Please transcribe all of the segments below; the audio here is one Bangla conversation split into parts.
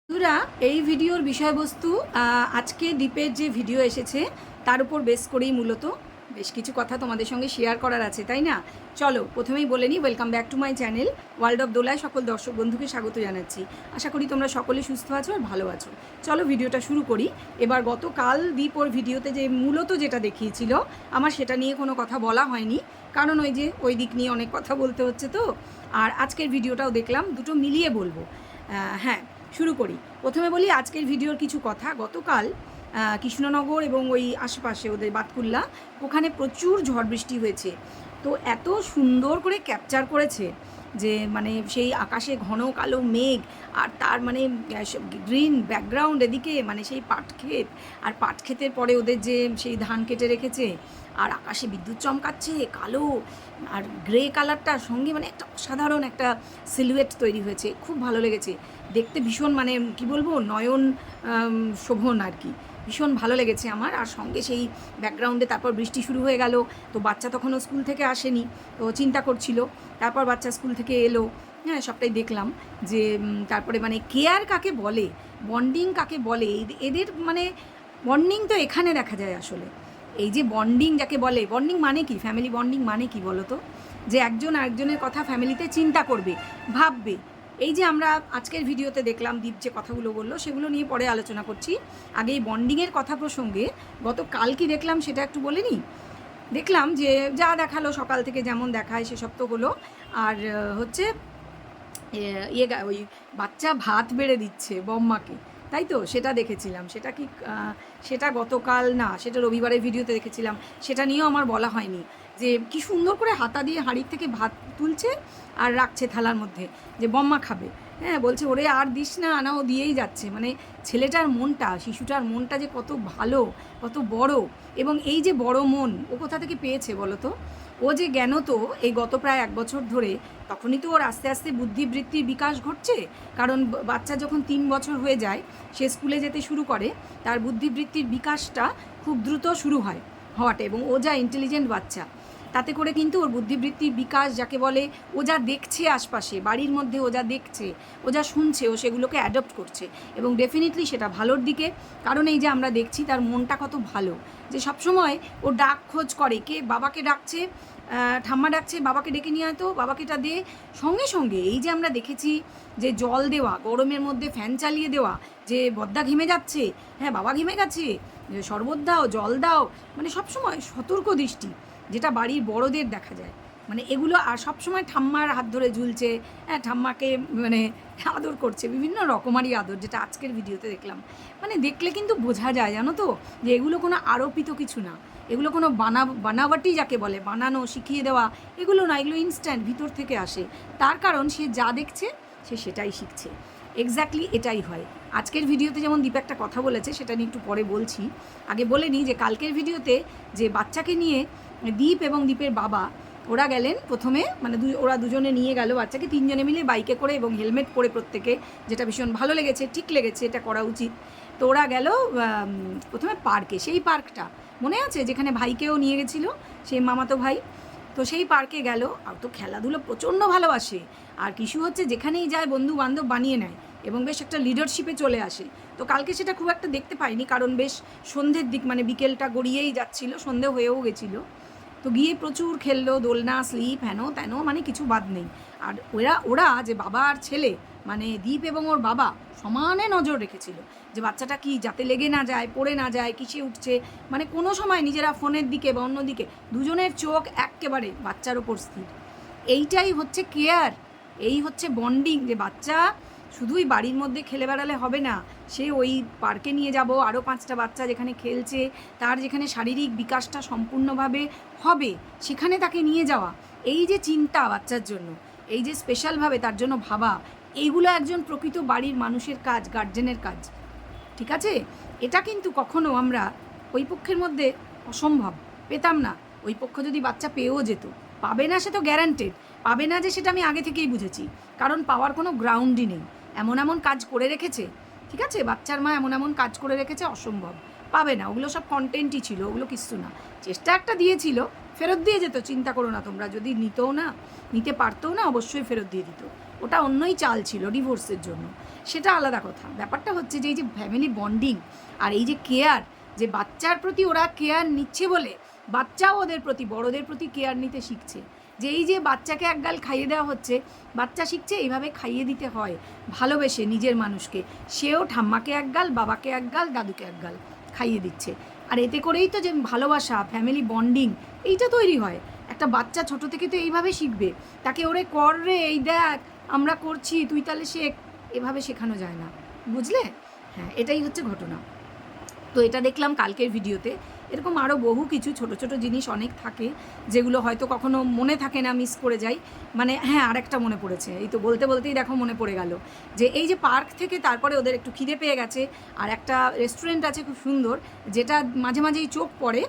বন্ধুরা, এই ভিডিওর বিষয়বস্তু আজকে দীপের যে ভিডিও এসেছে তার উপর বেস করেই মূলত বেশ কিছু কথা তোমাদের সঙ্গে শেয়ার করার আছে, তাই না? চলো প্রথমেই বলে নিই, welcome back to my channel world of দোলায় সকল দর্শক বন্ধুকে স্বাগত জানাচ্ছি। আশা করি তোমরা সকলে সুস্থ আছো আর ভালো আছো। চলো ভিডিওটা শুরু করি। এবার গতকাল দীপ ওর ভিডিওতে যে মূলত যেটা দেখিয়েছিল আমার সেটা নিয়ে কোনো কথা বলা হয়নি, কারণ ওই দিক নিয়ে অনেক কথা বলতে হচ্ছে তো। আর আজকের ভিডিওটাও দেখলাম, দুটো মিলিয়ে বলবো। হ্যাঁ, শুরু করি। প্রথমে বলি আজকের ভিডিওর কিছু কথা। গতকাল কৃষ্ণনগর এবং ওই আশেপাশে ওদের বাতকুল্লা ওখানে প্রচুর ঝড় বৃষ্টি হয়েছে। তো এত সুন্দর করে ক্যাপচার করেছে যে মানে সেই আকাশে ঘন কালো মেঘ আর তার মানে গ্রিন ব্যাকগ্রাউন্ড, এদিকে মানে সেই পাট ক্ষেত, আর পাট ক্ষেতের পরে ওদের যে সেই ধান কেটে রেখেছে, আর আকাশে বিদ্যুৎ চমকাচ্ছে কালো আর গ্রে কালারটার সঙ্গে মানে একটা অসাধারণ একটা সিলুয়েট তৈরি হয়েছে। খুব ভালো লেগেছে দেখতে, ভীষণ মানে কি বলবো, নয়ন শোভন আর কি। ভীষণ ভালো লেগেছে আমার। আর সঙ্গে সেই ব্যাকগ্রাউন্ডে তারপর বৃষ্টি শুরু হয়ে গেল। তো বাচ্চা তখনও স্কুল থেকে আসেনি, তো চিন্তা করছিল। তারপর বাচ্চা স্কুল থেকে এলো, হ্যাঁ সবটাই দেখলাম। যে তারপরে মানে কেয়ার কাকে বলে, বন্ডিং কাকে বলে, এদের মানে বন্ডিং তো এখানে দেখা যায় আসলে। এই যে বন্ডিং যাকে বলে, বন্ডিং মানে কি, ফ্যামিলি বন্ডিং মানে কি বলো তো? যে একজন আরেকজনের কথা ফ্যামিলিতে চিন্তা করবে, ভাববে। এই যে আমরা আজকের ভিডিওতে দেখলাম দীপ যে কথাগুলো বললো সেগুলো নিয়ে পরে আলোচনা করছি। আগে এই বন্ডিংয়ের কথা প্রসঙ্গে গতকাল কি দেখলাম সেটা একটু বলে নিই। দেখলাম যে যা দেখালো সকাল থেকে যেমন দেখায় সেসব তো হলো। আর হচ্ছে ওই বাচ্চা ভাত বেড়ে দিচ্ছে বম্মাকে, তাই তো? সেটা দেখেছিলাম। সেটা কি সেটা গতকাল না, সেটা রবিবারের ভিডিওতে দেখেছিলাম। সেটা নিয়েও আমার বলা হয়নি যে কি সুন্দর করে হাতা দিয়ে হাঁড়ির থেকে ভাত তুলছে আর রাখছে থালার মধ্যে, যে বম্মা খাবে। হ্যাঁ, বলছে ওরে আর দিস না, না ও দিয়েই যাচ্ছে। মানে ছেলেটার মনটা, শিশুটার মনটা যে কত ভালো, কত বড়। এবং এই যে বড় মন ও কোথা থেকে পেয়েছে বলো তো? ও যে জ্ঞান তো এই গত প্রায় 1 বছর ধরে, তখনই তো ওর আস্তে আস্তে বুদ্ধিবৃত্তির বিকাশ ঘটছে। কারণ বাচ্চা যখন 3 বছর হয়ে যায়, সে স্কুলে যেতে শুরু করে, তার বুদ্ধিবৃত্তির বিকাশটা খুব দ্রুত শুরু হওয়াটা। এবং ও যা ইন্টেলিজেন্ট বাচ্চা, তাতে করে কিন্তু ওর বুদ্ধিবৃত্তির বিকাশ যাকে বলে, ও যা দেখছে আশপাশে বাড়ির মধ্যে, ও যা দেখছে, ও যা শুনছে, ও সেগুলোকে অ্যাডপ্ট করছে। এবং ডেফিনেটলি সেটা ভালোর দিকে। কারণ এই যে আমরা দেখছি তার মনটা কত ভালো, যে সবসময় ও ডাক খোঁজ করে, কে বাবাকে ডাকছে, ঠাম্মা ডাকছে, বাবাকে ডেকে নিয়ে আয় তো, বাবাকে এটা দে। সঙ্গে সঙ্গে এই যে আমরা দেখেছি যে জল দেওয়া, গরমের মধ্যে ফ্যান চালিয়ে দেওয়া, যে বদ্দা ঘেমে যাচ্ছে, হ্যাঁ বাবা ঘেমে গেছে, শরবত দাও, জল দাও, মানে সবসময় সতর্ক দৃষ্টি, যেটা বাড়ির বড়দের দেখা যায়। মানে এগুলো, আর সবসময় ঠাম্মার হাত ধরে ঝুলছে, হ্যাঁ ঠাম্মাকে মানে আদর করছে, বিভিন্ন রকমারি আদর, যেটা আজকের ভিডিওতে দেখলাম। মানে দেখলে কিন্তু বোঝা যায়, জানো তো, যে এগুলো কোনো আরোপিত কিছু না, এগুলো কোনো বানাবাটি যাকে বলে, বানানো শিখিয়ে দেওয়া, এগুলো না, এগুলো ইনস্ট্যান্ট ভিতর থেকে আসে। তার কারণ সে যা দেখছে সে সেটাই শিখছে। এক্স্যাক্টলি এটাই হয়। আজকের ভিডিওতে যেমন দীপ একটা কথা বলেছে, সেটা নিয়ে একটু পরে বলছি। আগে বলে নিই যে কালকের ভিডিওতে যে বাচ্চাকে নিয়ে দীপ এবং দীপের বাবা ওরা গেলেন প্রথমে, মানে ওরা দুজনে নিয়ে গেল বাচ্চাকে, 3 জনে মিলে বাইকে করে এবং হেলমেট পরে প্রত্যেকে, যেটা ভীষণ ভালো লেগেছে, ঠিক লেগেছে, এটা করা উচিত। তো ওরা গেল প্রথমে পার্কে, সেই পার্কটা মনে আছে যেখানে ভাইকেও নিয়ে গেছিলো, সেই মামাতো ভাই। তো সেই পার্কে গেল। আর তো খেলাধুলো প্রচণ্ড ভালোবাসে, আর কিছু হচ্ছে যেখানেই যায় বন্ধু বান্ধব বানিয়ে নেয় এবং বেশ একটা লিডারশিপে চলে আসে। তো কালকে সেটা খুব একটা দেখতে পাইনি, কারণ বেশ সন্ধ্যের দিক, মানে বিকেলটা গড়িয়েই যাচ্ছিল, সন্ধে হয়েও গেছিলো। তো গিয়ে প্রচুর খেললো, দোলনা, স্লিপ, হেন তেন, মানে কিছু বাদ নেই। আর ওরা যে বাবা আর ছেলে, মানে দীপ এবং ওর বাবা সমানে নজর রেখেছিল যে বাচ্চাটা কি যাতে লেগে না যায়, পড়ে না যায়, কিসে উঠছে, মানে কোনো সময় নিজেরা ফোনের দিকে বা অন্যদিকে, দুজনের চোখ একেবারে বাচ্চার ওপর স্থির। এইটাই হচ্ছে কেয়ার, এই হচ্ছে বন্ডিং। যে বাচ্চা শুধুই বাড়ির মধ্যে খেলে বেড়ালে হবে না, সে ওই পার্কে নিয়ে যাব, আরও 5টা বাচ্চা যেখানে খেলছে, তার যেখানে শারীরিক বিকাশটা সম্পূর্ণভাবে হবে, সেখানে তাকে নিয়ে যাওয়া। এই যে চিন্তা বাচ্চার জন্য, এই যে স্পেশালভাবে তার জন্য ভাবা, এইগুলো একজন প্রকৃত বাড়ির মানুষের কাজ, গার্জেনের কাজ। ঠিক আছে? এটা কিন্তু কখনো আমরা ওই পক্ষের মধ্যে অসম্ভব পেতাম না। ওই পক্ষ যদি বাচ্চা পেয়েও যেত, পাবে না সে তো গ্যারান্টেড, পাবে না যে সেটা আমি আগে থেকেই বুঝেছি, কারণ পাওয়ার কোনো গ্রাউন্ডই নেই। এমন এমন কাজ করে রেখেছে, ঠিক আছে, বাচ্চার মা এমন এমন কাজ করে রেখেছে, অসম্ভব, পাবে না। ওগুলো সব কন্টেন্টই ছিল, ওগুলো কিচ্ছু না। চেষ্টা একটা দিয়েছিল, ফেরত দিয়ে যেত, চিন্তা করো না তোমরা। যদি নিতে পারতেও না, অবশ্যই ফেরত দিয়ে দিত। ওটা অন্যই চাল ছিল ডিভোর্সের জন্য। সেটা আলাদা কথা। ব্যাপারটা হচ্ছে যে এই যে ফ্যামিলি বন্ডিং আর এই যে কেয়ার, যে বাচ্চার প্রতি ওরা কেয়ার নিচ্ছে বলে বাচ্চাও ওদের প্রতি, বড়দের প্রতি কেয়ার নিতে শিখছে। যে এই যে বাচ্চাকে একগাল খাইয়ে দেওয়া হচ্ছে, বাচ্চা শিখছে এইভাবে খাইয়ে দিতে হয় ভালোবেসে নিজের মানুষকে। সেও ঠাম্মাকে একগাল, বাবাকে একগাল, দাদুকে একগাল খাইয়ে দিচ্ছে। আর এতে করেই তো যে ভালোবাসা, ফ্যামিলি বন্ডিং এইটা তৈরি হয়। একটা বাচ্চা ছোট থেকে তো এইভাবে শিখবে। তাকে ওরে কর রে, এই দেখ আমরা করছি, তুই তাহলে শেখ, এভাবে শেখানো যায় না, বুঝলে? হ্যাঁ, এটাই হচ্ছে ঘটনা। তো এটা দেখলাম কালকের ভিডিওতে। এরকম আরও বহু কিছু ছোট ছোট জিনিস অনেক থাকে, যেগুলো হয়তো কখনো মনে থাকে না, মিস করে যাই। মানে হ্যাঁ, আরেকটা মনে পড়েছে, এই তো বলতে বলতেই দেখো মনে পড়ে গেল, যে এই যে পার্ক থেকে তারপরে ওদের একটু খিদে পেয়ে গেছে, আর একটা রেস্টুরেন্ট আছে খুব সুন্দর, যেটা মাঝে মাঝেই চোখ পড়ে,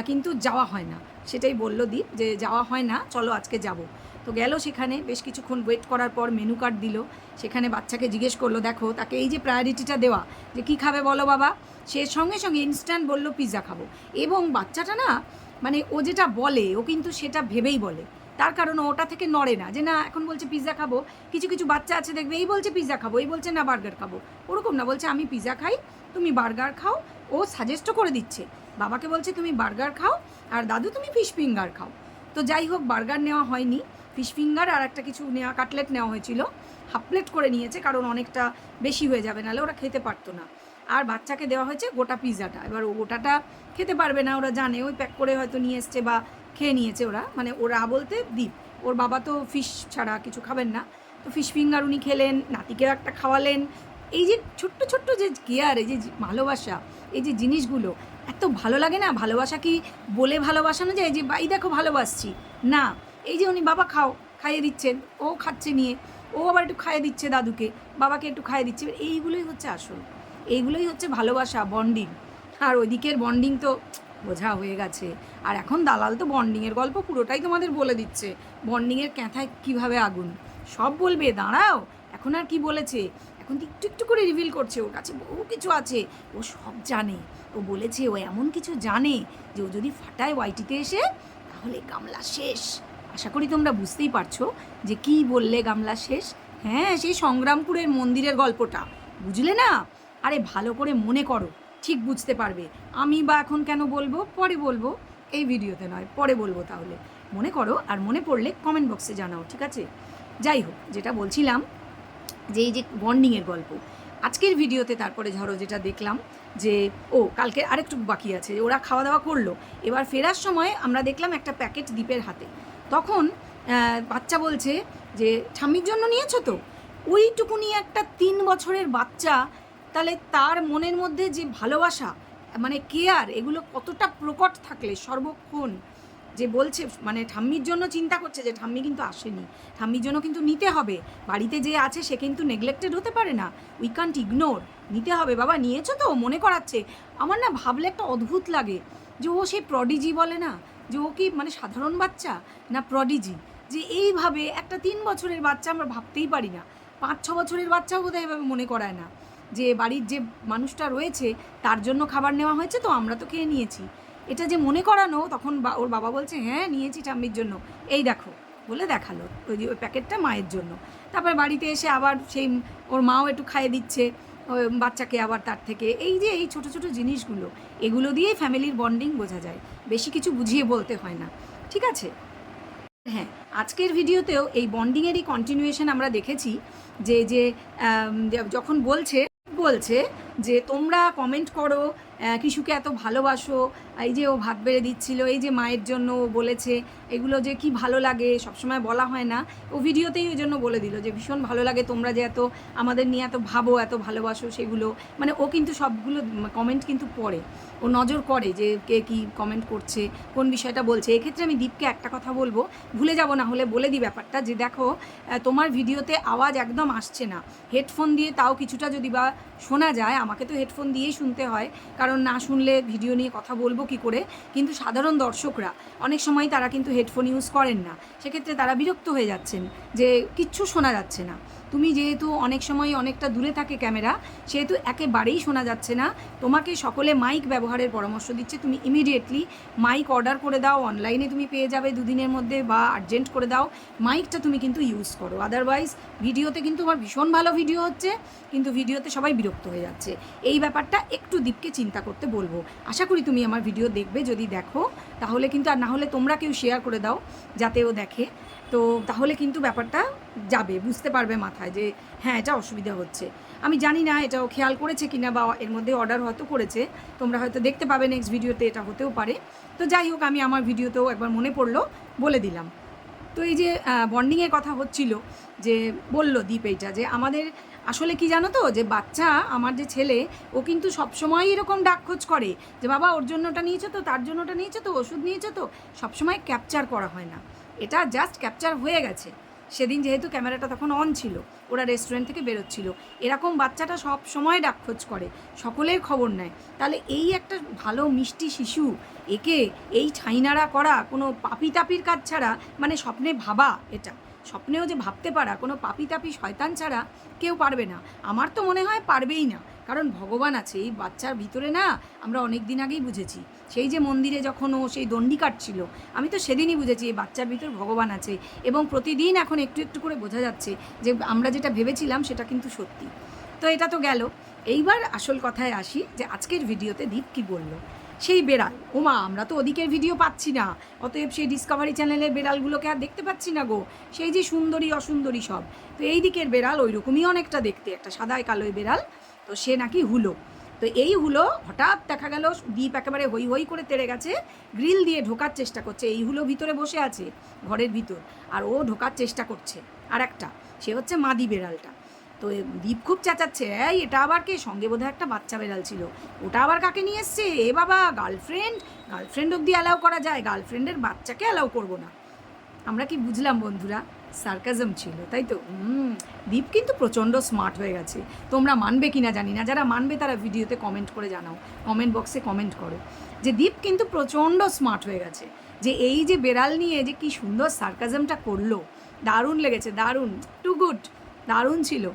কিন্তু যাওয়া হয় না। সেটাই বললো দীপ, যে যাওয়া হয় না, চলো আজকে যাব। তো গেল সেখানে, বেশ কিছুক্ষণ ওয়েট করার পর মেনু কার্ড দিল। সেখানে বাচ্চাকে জিজ্ঞেস করলো, দেখো তাকে এই যে প্রায়োরিটিটা দেওয়া, যে কী খাবে বলো বাবা, সে সঙ্গে সঙ্গে ইনস্ট্যান্ট বললো পিৎজা খাবো। এবং বাচ্চাটা না, মানে ও যেটা বলে ও কিন্তু সেটা ভেবেই বলে, তার কারণ ওটা থেকে নড়ে না, যে না এখন বলছে পিৎজা খাবো। কিছু কিছু বাচ্চা আছে দেখবে, এই বলছে পিৎজা খাবো, এই বলছে না বার্গার খাবো, ওরকম না, বলছে আমি পিৎজা খাই, তুমি বার্গার খাও। ও সাজেস্টও করে দিচ্ছে, বাবাকে বলছে তুমি বার্গার খাও, আর দাদু তুমি ফিশ ফিঙ্গার খাও। তো যাই হোক, বার্গার নেওয়া হয়নি, ফিশ ফিঙ্গার আর একটা কিছু নেওয়া, কাটলেট নেওয়া হয়েছিল। হাফ প্লেট করে নিয়েছে, কারণ অনেকটা বেশি হয়ে যাবে, নাহলে ওরা খেতে পারতো না। আর বাচ্চাকে দেওয়া হয়েছে গোটা পিৎজাটা। এবার ও গোটাটা খেতে পারবে না, ওরা জানে, ওই প্যাক করে হয়তো নিয়ে এসছে বা খেয়ে নিয়েছে ওরা, মানে ওরা বলতে দীপ, ওর বাবা তো ফিশ ছাড়া কিছু খাবেন না। তো ফিশ ফিঙ্গার উনি খেলেন, নাতিকেও একটা খাওয়ালেন। এই যে ছোট্ট ছোট্ট যে কেয়ার, এই যে ভালোবাসা, এই যে জিনিসগুলো এত ভালো লাগে না। ভালোবাসা কি বলে ভালোবাসানো যায়, যে বাই দেখো ভালোবাসছি না। এই যে উনি বাবা খাও, খাইয়ে দিচ্ছেন, ও খাচ্ছে নিয়ে, ও আবার একটু খাইয়ে দিচ্ছে দাদুকে, বাবাকে একটু খাইয়ে দিচ্ছে। এইগুলোই হচ্ছে আসল, এইগুলোই হচ্ছে ভালোবাসা, বন্ডিং। আর ওইদিকের বন্ডিং তো বোঝা হয়ে গেছে। আর এখন দালাল তো বন্ডিংয়ের গল্প পুরোটাই তোমাদের বলে দিচ্ছে, বন্ডিংয়ের ক্যাঁথায় কীভাবে আগুন, সব বলবে। দাঁড়াও, এখন আর কি বলেছে, এখন তো একটু একটু করে রিভিল করছে, ওর কাছে বহু কিছু আছে, ও সব জানে। ও বলেছে ও এমন কিছু জানে যে ও যদি ফাটায় ওয়াইটিতে এসে, তাহলে গামলা শেষ। আশা করি তোমরা বুঝতেই পারছো যে কি বললে গামলা শেষ। হ্যাঁ, সেই সংগ্রামপুরের মন্দিরের গল্পটা, বুঝলে না? আরে ভালো করে মনে করো, ঠিক বুঝতে পারবে। আমি বা এখন কেন বলবো, পরে বলবো, এই ভিডিওতে নয়, পরে বলবো। তাহলে মনে করো, আর মনে পড়লে কমেন্ট বক্সে জানাও, ঠিক আছে? যাই হোক, যেটা বলছিলাম, যে এই যে বন্ডিংয়ের গল্প আজকের ভিডিওতে, তারপরে ধরো যেটা দেখলাম, যে কালকে আরেকটু বাকি আছে, ওরা খাওয়া দাওয়া করলো। এবার ফেরার সময় আমরা দেখলাম একটা প্যাকেট দীপের হাতে। তখন বাচ্চা বলছে যে ঠাম্মির জন্য নিয়েছো তো। ওইটুকুনি একটা 3 বছরের বাচ্চা, তাহলে তার মনের মধ্যে যে ভালোবাসা, মানে কেয়ার, এগুলো কতটা প্রকট থাকলে সর্বক্ষণ, যে বলছে মানে ঠাম্মির জন্য চিন্তা করছে, যে ঠাম্মি কিন্তু আসেনি, ঠাম্মির জন্য কিন্তু নিতে হবে, বাড়িতে যে আছে সে কিন্তু নেগলেক্টেড হতে পারে না, উই কান্ট ইগনোর, নিতে হবে। বাবা নিয়েছো তো, মনে করাচ্ছে। আমার না ভাবলে একটা অদ্ভুত লাগে, যে ও সেই প্রডিজি বলে না, যে ও কি মানে সাধারণ বাচ্চা না প্রডিজি, যে এইভাবে একটা 3 বছরের বাচ্চা, আমরা ভাবতেই পারি না। 5-6 বছরের বাচ্চাও বোধহয় এভাবে মনে করায় না, যে বাড়ির যে মানুষটা রয়েছে তার জন্য খাবার নেওয়া হয়েছে, তো আমরা তো খেয়ে নিয়েছি। এটা যে মনে করানো, তখন ওর বাবা বলছে হ্যাঁ নিয়েছি ঠাম্মির জন্য, এই দেখো বলে দেখালো ওই প্যাকেটটা মায়ের জন্য। তারপর বাড়িতে এসে আবার সেই ওর মাও একটু খাইয়ে দিচ্ছে ওই বাচ্চাকে, আবার তার থেকে এই যে এই ছোটো ছোটো জিনিসগুলো, এগুলো দিয়েই ফ্যামিলির বন্ডিং বোঝা যায়, বেশি কিছু বুঝিয়ে বলতে হয় না, ঠিক আছে? হ্যাঁ, আজকের ভিডিওতেও এই বন্ডিংয়েরই কন্টিনিউয়েশন আমরা দেখেছি, যে যে যখন বলছে যে তোমরা কমেন্ট করো, কিশুকে এত ভালোবাসো, এই যে ও ভাত বেড়ে দিচ্ছিল, এই যে মায়ের জন্য ও বলেছে, এগুলো যে কি ভালো লাগে, সবসময় বলা হয় না, ও ভিডিওতেই ওই জন্য বলে দিল যে ভীষণ ভালো লাগে, তোমরা যে এত আমাদের নিয়ে এত ভাবো, এত ভালোবাসো, সেগুলো মানে ও কিন্তু সবগুলো কমেন্ট কিন্তু পড়ে, ও নজর করে যে কে কী কমেন্ট করছে, কোন বিষয়টা বলছে। এক্ষেত্রে আমি দীপকে একটা কথা বলবো, ভুলে যাব না হলে বলে দিই ব্যাপারটা, যে দেখো তোমার ভিডিওতে আওয়াজ একদম আসছে না, হেডফোন দিয়ে তাও কিছুটা যদি বা শোনা যায়, আমাকে তো হেডফোন দিয়েই শুনতে হয়, কারণ না শুনলে ভিডিও নিয়ে কথা বলবো কী করে। কিন্তু সাধারণ দর্শকরা অনেক সময় তারা কিন্তু হেডফোন ইউজ করেন না, সেক্ষেত্রে তারা বিরক্ত হয়ে যাচ্ছেন যে কিচ্ছু শোনা যাচ্ছে না। তুমি যেহেতু অনেক সময় অনেকটা দূরে থাকে ক্যামেরা, সেহেতু একেবারেই শোনা যাচ্ছে না। তোমাকে সকলে মাইক ব্যবহারের পরামর্শ দিচ্ছে, তুমি ইমিডিয়েটলি মাইক অর্ডার করে দাও, অনলাইনে তুমি পেয়ে যাবে 2 দিনের মধ্যে, বা আর্জেন্ট করে দাও, মাইকটা তুমি কিন্তু ইউজ করো। আদারওয়াইজ ভিডিওতে কিন্তু আমার ভীষণ ভালো ভিডিও হচ্ছে, কিন্তু ভিডিওতে সবাই বিরক্ত হয়ে যাচ্ছে। এই ব্যাপারটা একটু দীপকে চিন্তা করতে বলবো। আশা করি তুমি আমার ভিডিও দেখবে, যদি দেখো তাহলে কিন্তু, আর না হলে তোমরা কেউ শেয়ার করে দাও যাতে ও দেখে, তো তাহলে কিন্তু ব্যাপারটা যাবে, বুঝতে পারবে মাথায় যে হ্যাঁ এটা অসুবিধা হচ্ছে। আমি জানি না এটাও খেয়াল করেছে কিনা, বা এর মধ্যে অর্ডার হয়তো করেছে, তোমরা হয়তো দেখতে পাবে নেক্সট ভিডিওতে, এটা হতেও পারে। তো যাই হোক, আমি আমার ভিডিওতেও একবার মনে পড়লো বলে দিলাম। তো এই যে বন্ডিংয়ের কথা হচ্ছিল, যে বলল দীপ এইটা, যে আমাদের আসলে কি জানো তো, যে বাচ্চা, আমার যে ছেলে, ও কিন্তু সবসময় এরকম ডাক খোঁজ করে যে বাবা ওর জন্যটা নিয়েছো তো, তার জন্যটা নিয়েছো তো, ওষুধ নিয়েছো তো। সবসময় ক্যাপচার করা হয় না, এটা জাস্ট ক্যাপচার হয়ে গেছে। সেদিন যেহেতু ক্যামেরাটা তখন অন ছিল, ওরা রেস্টুরেন্ট থেকে বেরোচ্ছিল, এরকম বাচ্চাটা সব সময় ডাক খোঁজ করে, সকলের খবর নেয়। তাহলে এই একটা ভালো মিষ্টি শিশু, একে এই ঠাইনাড়া করা কোনো পাপি তাপির কাজ ছাড়া, মানে স্বপ্নে ভাবা, এটা স্বপ্নেও যে ভাবতে পারা কোনো পাপি তাপি শয়তান ছাড়া কেউ পারবে না। আমার তো মনে হয় পারবেই না, কারণ ভগবান আছে এই বাচ্চার ভিতরে না। আমরা অনেক দিন আগেই বুঝেছি, সেই যে মন্দিরে যখন ও সেই দণ্ডি কাটছিল, আমি তো সেদিনই বুঝেছি এই বাচ্চার ভিতর ভগবান আছে। এবং প্রতিদিন এখন একটু একটু করে বোঝা যাচ্ছে যে আমরা যেটা ভেবেছিলাম সেটা কিন্তু সত্যি। তো এটা তো গেল, এইবার আসল কথায় আসি, যে আজকের ভিডিওতে দীপ কী বলল। সেই বেড়াল, ওমা আমরা তো ওদিকের ভিডিও পাচ্ছি না, অতএব সেই ডিসকভারি চ্যানেলের বেড়ালগুলোকে আর দেখতে পাচ্ছি না গো, সেই যে সুন্দরী অসুন্দরী সব। তো এই দিকের বেড়াল ওই রকমই অনেকটা দেখতে, একটা সাদায় কালোয় বেড়াল, তো সে নাকি হুলো। তো এই হুলো হঠাৎ দেখা গেল দীপ একেবারে হই হই করে তেড়ে গেছে, গ্রিল দিয়ে ঢোকার চেষ্টা করছে। এই হুলো ভিতরে বসে আছে ঘরের ভিতর, আর ও ঢোকার চেষ্টা করছে। আর একটা, সে হচ্ছে মাদি বেড়ালটা। তো দীপ খুব চেঁচাচ্ছে, এই এটা আবার কে, সঙ্গে বোধহয় একটা বাচ্চা বেড়াল ছিল, ওটা আবার কাকে নিয়ে এসছে, এ বাবা গার্লফ্রেন্ড অবধি অ্যালাউ করা যায়, গার্লফ্রেন্ডের বাচ্চাকে অ্যালাউ করবো না। আমরা কি বুঝলাম বন্ধুরা, সার্কাজম ছিল, তাই তো। দীপ কিন্তু প্রচণ্ড স্মার্ট হয়ে গেছে, তোমরা মানবে কি না জানি না, যারা মানবে তারা ভিডিওতে কমেন্ট করে জানাও, কমেন্ট বক্সে কমেন্ট করো, যে দীপ কিন্তু প্রচণ্ড স্মার্ট হয়ে গেছে। যে এই যে বেড়াল নিয়ে যে কি সুন্দর সার্কাজমটা করলো, দারুণ লেগেছে, দারুণ, টু গুড, দারুণ ছিল।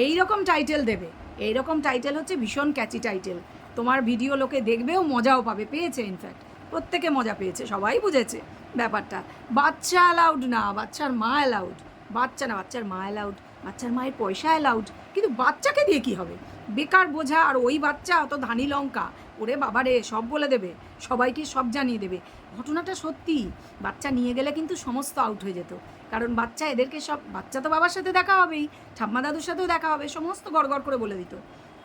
এই রকম টাইটেল দেবে, এই রকম টাইটেল হচ্ছে ভীষণ ক্যাচি টাইটেল। তোমার ভিডিও লোকে দেখবেও, মজাও পাবে, পেয়েছে, ইনফ্যাক্ট প্রত্যেকে মজা পেয়েছে, সবাই বুঝেছে ব্যাপারটা। বাচ্চা অ্যালাউড না, বাচ্চার মা অ্যালাউড। বাচ্চা না, বাচ্চার মা অ্যালাউড, বাচ্চার মায়ের পয়সা অ্যালাউড, কিন্তু বাচ্চাকে দিয়ে কী হবে, বেকার বোঝা। আর ওই বাচ্চা অত ধানি লঙ্কা, ওরে বাবারে সব বলে দেবে, সবাইকে সব জানিয়ে দেবে। ঘটনাটা সত্যি, বাচ্চা নিয়ে গেলে কিন্তু সমস্ত আউট হয়ে যেত, কারণ বাচ্চা এদেরকে সব, বাচ্চা তো বাবার সাথে দেখা হবেই, ঠাম্মা দাদুর সাথেও দেখা হবে, সমস্ত গড়গড় করে বলে দিত।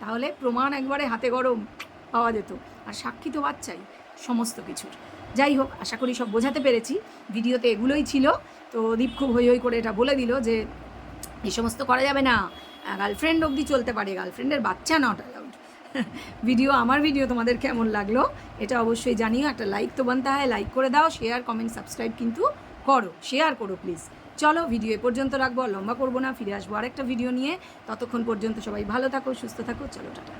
তাহলে প্রমাণ একবারে হাতে গরম পাওয়া যেত, আর সাক্ষী তো বাচ্চাই সমস্ত কিছুর। যাই হোক, আশা করি সব বোঝাতে পেরেছি, ভিডিওতে এগুলোই ছিল। তো দীপ খুব হই হই করে এটা বলে দিল যে এই সমস্ত করা যাবে না, গার্লফ্রেন্ড অবধি চলতে পারে, গার্লফ্রেন্ডের বাচ্চা নট অ্যালাউড। আমার ভিডিও তোমাদের কেমন লাগলো এটা অবশ্যই জানিও, একটা লাইক তো বানতে হয়, লাইক করে দাও, শেয়ার কমেন্ট সাবস্ক্রাইব কিন্তু করো, শেয়ার করো প্লিজ। চলো ভিডিও এ পর্যন্ত রাখবো, লম্বা করবো না, ফিরে আসবো আরেকটা ভিডিও নিয়ে। ততক্ষণ পর্যন্ত সবাই ভালো থাকো, সুস্থ থাকো, চলো টাটা।